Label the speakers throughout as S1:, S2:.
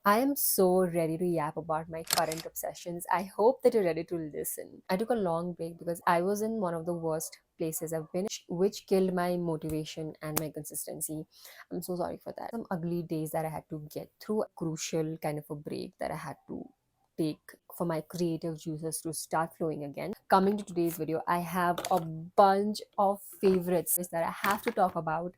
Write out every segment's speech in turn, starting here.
S1: I am so ready to yap about my current obsessions. I hope that you're ready to listen. I took a long break because I was in one of the worst places I've been, which killed my motivation and my consistency. I'm so sorry for that. Some ugly days that I had to get through, a crucial kind of a break that I had to take for my creative juices to start flowing again. Coming to today's video, I have a bunch of favorites that I have to talk about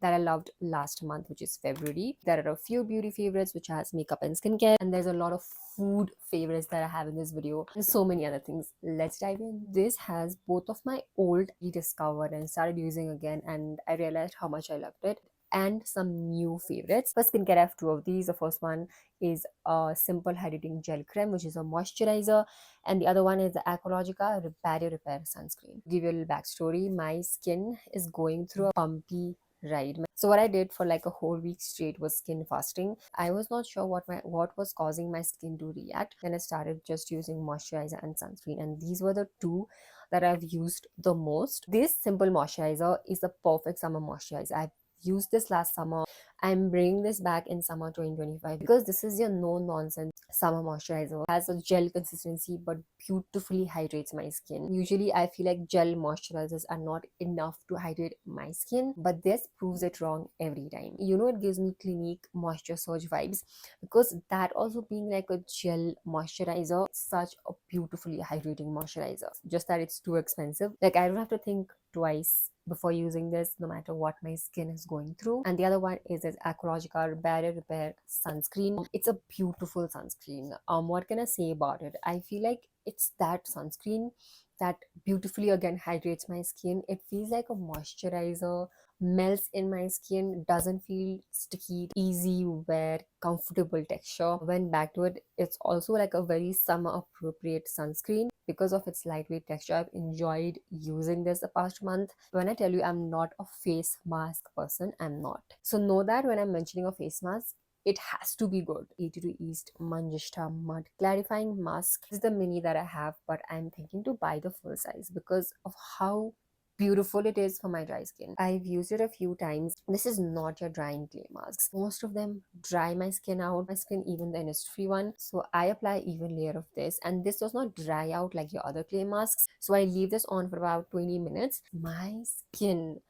S1: that I loved last month, which is February. There are a few beauty favorites, which has makeup and skincare, and there's a lot of food favorites that I have in this video, and so many other things. Let's dive in. This has both of my old rediscovered and started using again, and I realized how much I loved it, and some new favorites. For skincare, I have two of these. The first one is a simple hydrating gel creme, which is a moisturizer, and the other one is the Ecologica Barrier Repair Sunscreen. To give you a little backstory, my skin is going through a bumpy ride. So what I did for like a whole week straight was skin fasting. I was not sure what was causing my skin to react. Then I started just using moisturizer and sunscreen, and these were the two that I've used the most. This simple moisturizer is the perfect summer moisturizer. I've used this last summer. I'm bringing this back in summer 2025 because this is your no nonsense summer moisturizer. It has a gel consistency but beautifully hydrates my skin. Usually I feel like gel moisturizers are not enough to hydrate my skin, but this proves it wrong every time. You know, it gives me Clinique Moisture Surge vibes because that also being like a gel moisturizer, such a beautifully hydrating moisturizer. Just that it's too expensive. Like I don't have to think twice before using this, no matter what my skin is going through. And the other one is this Ecologica Barrier Repair Sunscreen. It's a beautiful sunscreen. What can I say about it? I feel like it's that sunscreen that beautifully again hydrates my skin. It feels like a moisturizer, melts in my skin, doesn't feel sticky, easy wear, comfortable texture. When back to it, it's also like a very summer appropriate sunscreen because of its lightweight texture. I've enjoyed using this the past month. When I tell you I'm not a face mask person, I'm not. So know that when I'm mentioning a face mask, it has to be good. 82 East Manjishta Mud Clarifying Mask. This is the mini that I have, but I'm thinking to buy the full size because of how beautiful it is for my dry skin. I've used it a few times. This is not your drying clay masks. Most of them dry my skin out, my skin, even the Innisfree one. So I apply even layer of this, and this does not dry out like your other clay masks. So I leave this on for about 20 minutes. My skin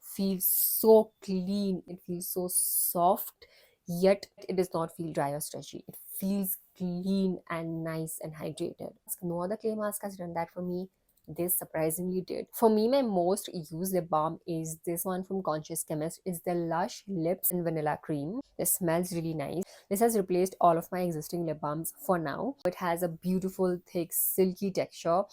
S1: feels so clean, it feels so soft, yet it does not feel dry or stretchy. It feels clean and nice and hydrated. No other clay mask has done that for me. This surprisingly did. For me, my most used lip balm is this one from Conscious Chemist. It's the Lush Lips and Vanilla Cream. It smells really nice. This has replaced all of my existing lip balms for now. It has a beautiful, thick, silky texture.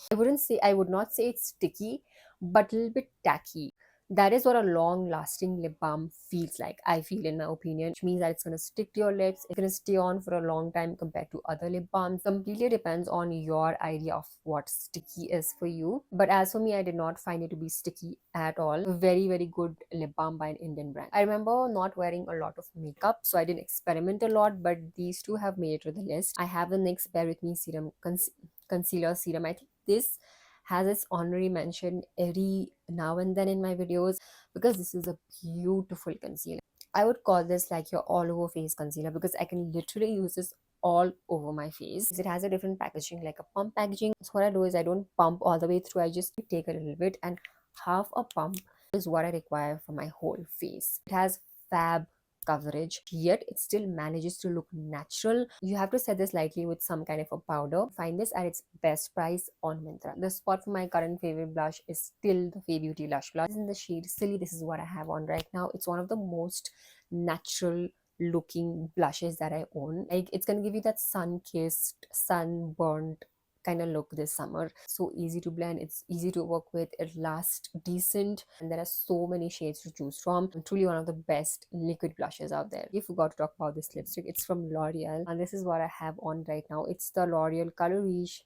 S1: I would not say it's sticky, but a little bit tacky. That is what a long lasting lip balm feels like, I feel, in my opinion, which means that it's going to stick to your lips. It's going to stay on for a long time compared to other lip balms. Completely depends on your idea of what sticky is for you. But as for me, I did not find it to be sticky at all. Very, very good lip balm by an Indian brand. I remember not wearing a lot of makeup, so I didn't experiment a lot, but these two have made it to the list. I have the NYX Bear With Me Serum Concealer Serum. I think this has its honorary mention every now and then in my videos because this is a beautiful concealer. I would call this like your all over face concealer because I can literally use this all over my face. It has a different packaging, like a pump packaging. So what I do is I don't pump all the way through. I just take a little bit, and half a pump is what I require for my whole face. It has fab coverage, yet it still manages to look natural. You have to set this lightly with some kind of a powder. Find this at its best price on Myntra. The spot for my current favorite blush is still the Fay Beauty Lush Blush. This is in the shade Silly. This is what I have on right now. It's one of the most natural looking blushes that I own. Like, it's gonna give you that sun-kissed, sunburnt kind of look this summer. So easy to blend, it's easy to work with, it lasts decent, and there are so many shades to choose from. And truly one of the best liquid blushes out there. We forgot to talk about this lipstick. It's from L'Oreal, and this is what I have on right now. It's the L'Oreal Color Riche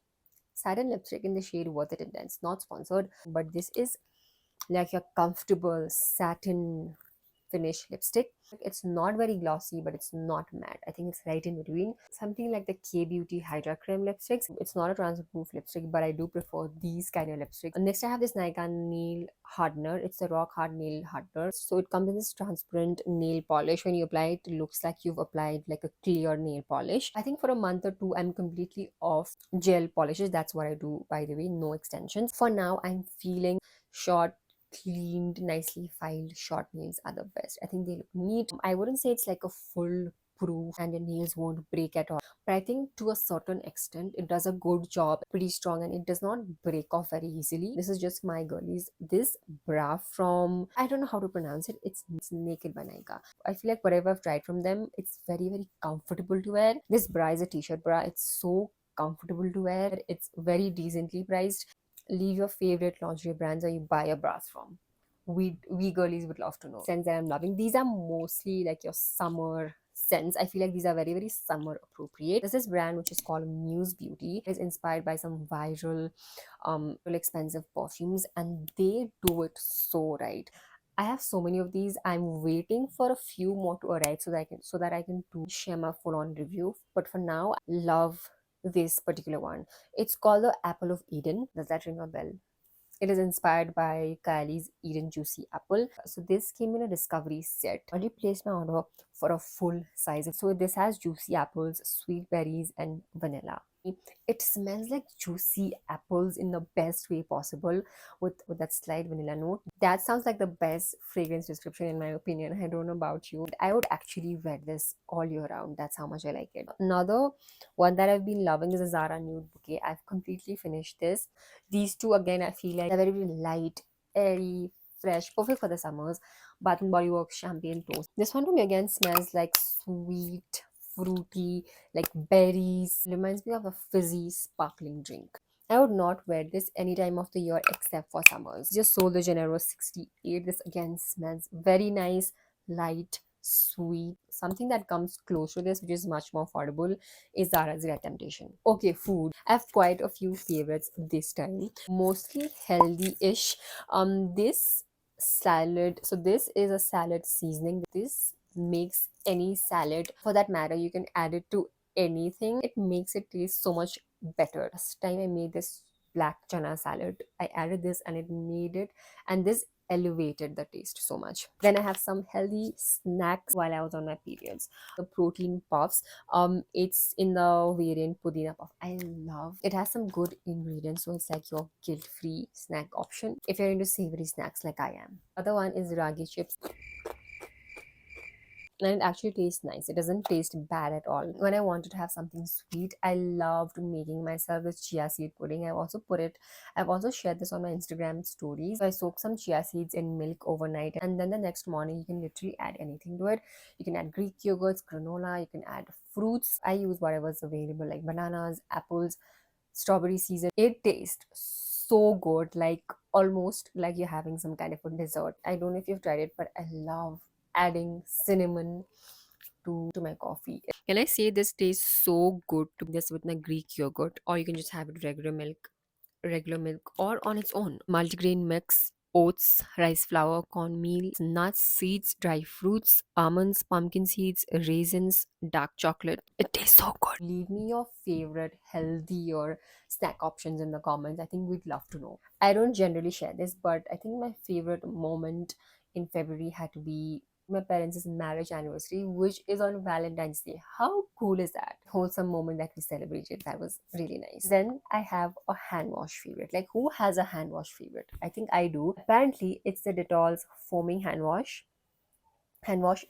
S1: satin lipstick in the shade Worth It Intense. Not sponsored, but this is like your comfortable satin finish lipstick. It's not very glossy, but it's not matte. I think it's right in between. Something like the K Beauty Hydra Creme lipsticks. It's not a transfer proof lipstick, but I do prefer these kind of lipsticks. And next I have this Nykaa nail hardener. It's the rock hard nail hardener. So it comes in this transparent nail polish. When you apply it, it looks like you've applied like a clear nail polish. I think for a month or two I'm completely off gel polishes. That's what I do, by the way, no extensions. For now I'm feeling short, cleaned, nicely filed short nails are the best. I think they look neat. I wouldn't say it's like a full proof and your nails won't break at all, but I think to a certain extent it does a good job, pretty strong, and it does not break off very easily. This is just my girlies. This bra from, I don't know how to pronounce it, it's Naked by Nykaa. I feel like whatever I've tried from them, it's very, very comfortable to wear. This bra is a t-shirt bra. It's so comfortable to wear. It's very decently priced. Leave your favorite lingerie brands or you buy a bras from. We girlies would love to know. Scents that I'm loving. These are mostly like your summer scents. I feel like these are very, very summer appropriate. There's this brand which is called Muse Beauty. It's inspired by some viral, really expensive perfumes, and they do it so right. I have so many of these. I'm waiting for a few more to arrive so that I can do share my full on review. But for now, I love this particular one. It's called the Apple of Eden. Does that ring a bell? It is inspired by Kylie's Eden Juicy Apple. So this came in a discovery set. I already placed my order for a full size. So this has juicy apples, sweet berries, and vanilla. It smells like juicy apples in the best way possible, with that slight vanilla note. That sounds like the best fragrance description in my opinion. I don't know about you. I would actually wear this all year round. That's how much I like it. Another one that I've been loving is a ZARA Nude Bouquet. I've completely finished this. These two again, I feel like they're very, very light, airy, fresh, perfect for the summers. Bath and Body Works Champagne Toast. This one to me again smells like sweet, fruity, like berries. Reminds me of a fizzy, sparkling drink. I would not wear this any time of the year except for summers. Just Sol de Janeiro 68. This again smells very nice, light, sweet. Something that comes close to this, which is much more affordable, is Zara's Red Temptation. Okay, food. I have quite a few favorites this time. Mostly healthy-ish. This salad. So this is a salad seasoning. This makes any salad, for that matter, you can add it to anything. It makes it taste so much better. Last time I made this black chana salad, I added this and it made it, and this elevated the taste so much. Then I have some healthy snacks while I was on my periods. The protein puffs. It's in the variant Pudina puff. I love it. Has some good ingredients, so it's like your guilt-free snack option if you're into savory snacks like I am. Other one is ragi chips, and it actually tastes nice. It doesn't taste bad at all. When I wanted to have something sweet, I loved making myself this chia seed pudding. I've also shared this on my Instagram stories. I soak some chia seeds in milk overnight, and then the next morning you can literally add anything to it. You can add Greek yogurts, granola, you can add fruits. I use whatever's available, like bananas, apples, strawberry season. It tastes so good, like almost like you're having some kind of a dessert. I don't know if you've tried it, but I love adding cinnamon to my coffee. Can I say this tastes so good to this with a Greek yogurt, or you can just have it regular milk, or on its own. Multigrain mix, oats, rice flour, cornmeal, nuts, seeds, dry fruits, almonds, pumpkin seeds, raisins, dark chocolate. It tastes so good. Leave me your favorite healthy or snack options in the comments. I think we'd love to know. I don't generally share this, but I think my favorite moment in February had to be my parents' marriage anniversary, which is on Valentine's Day. How cool is that? Wholesome moment that we celebrated. That was really nice. Then I have a hand wash favorite. Like, who has a hand wash favorite? I think I do. Apparently, it's the Dettol's foaming hand wash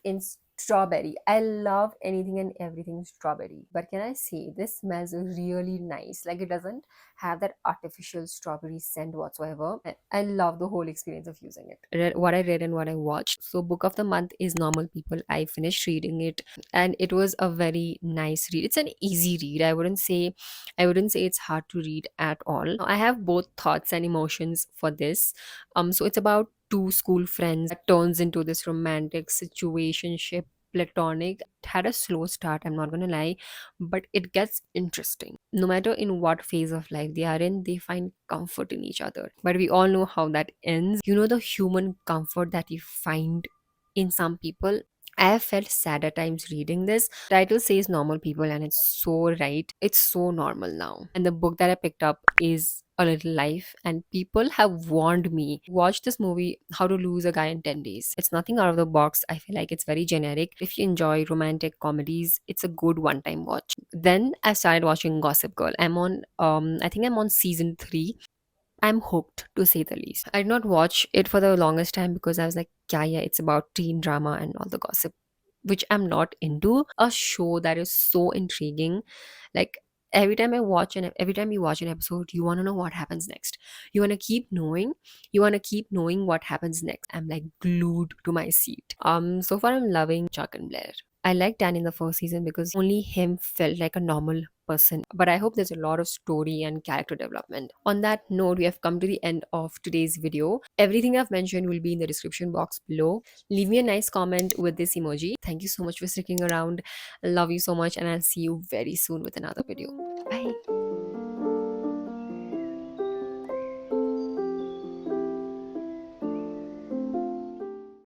S1: in strawberry. I love anything and everything strawberry. But can I say this smells really nice? Like, it doesn't have that artificial strawberry scent whatsoever. I love the whole experience of using it. What I read and what I watched. So book of the month is Normal People. I finished reading it and it was a very nice read. It's an easy read. I wouldn't say it's hard to read at all. I have both thoughts and emotions for this. So it's about two school friends that turns into this romantic situationship, platonic. It had a slow start, I'm not gonna lie, but it gets interesting. No matter in what phase of life they are in, they find comfort in each other. But we all know how that ends. You know, the human comfort that you find in some people. I have felt sad at times reading this. Title says normal people, and it's so right. It's so normal now. And the book that I picked up is A Little Life, and people have warned me. Watch this movie, How to Lose a Guy in 10 Days. It's nothing out of the box. I feel like it's very generic. If you enjoy romantic comedies, it's a good one-time watch. Then I started watching Gossip Girl. I think I'm on season 3. I'm hooked, to say the least. I did not watch it for the longest time because I was like, yeah, it's about teen drama and all the gossip, which I'm not into. A show that is so intriguing. Like, every time you watch an episode, you want to know what happens next. You want to keep knowing. You want to keep knowing what happens next. I'm like glued to my seat. So far I'm loving Chuck and Blair. I liked Dan in the first season because only him felt like a normal person. But I hope there's a lot of story and character development. On that note, we have come to the end of today's video. Everything I've mentioned will be in the description box below. Leave me a nice comment with this emoji. Thank you so much for sticking around. I love you so much, and I'll see you very soon with another video. Bye.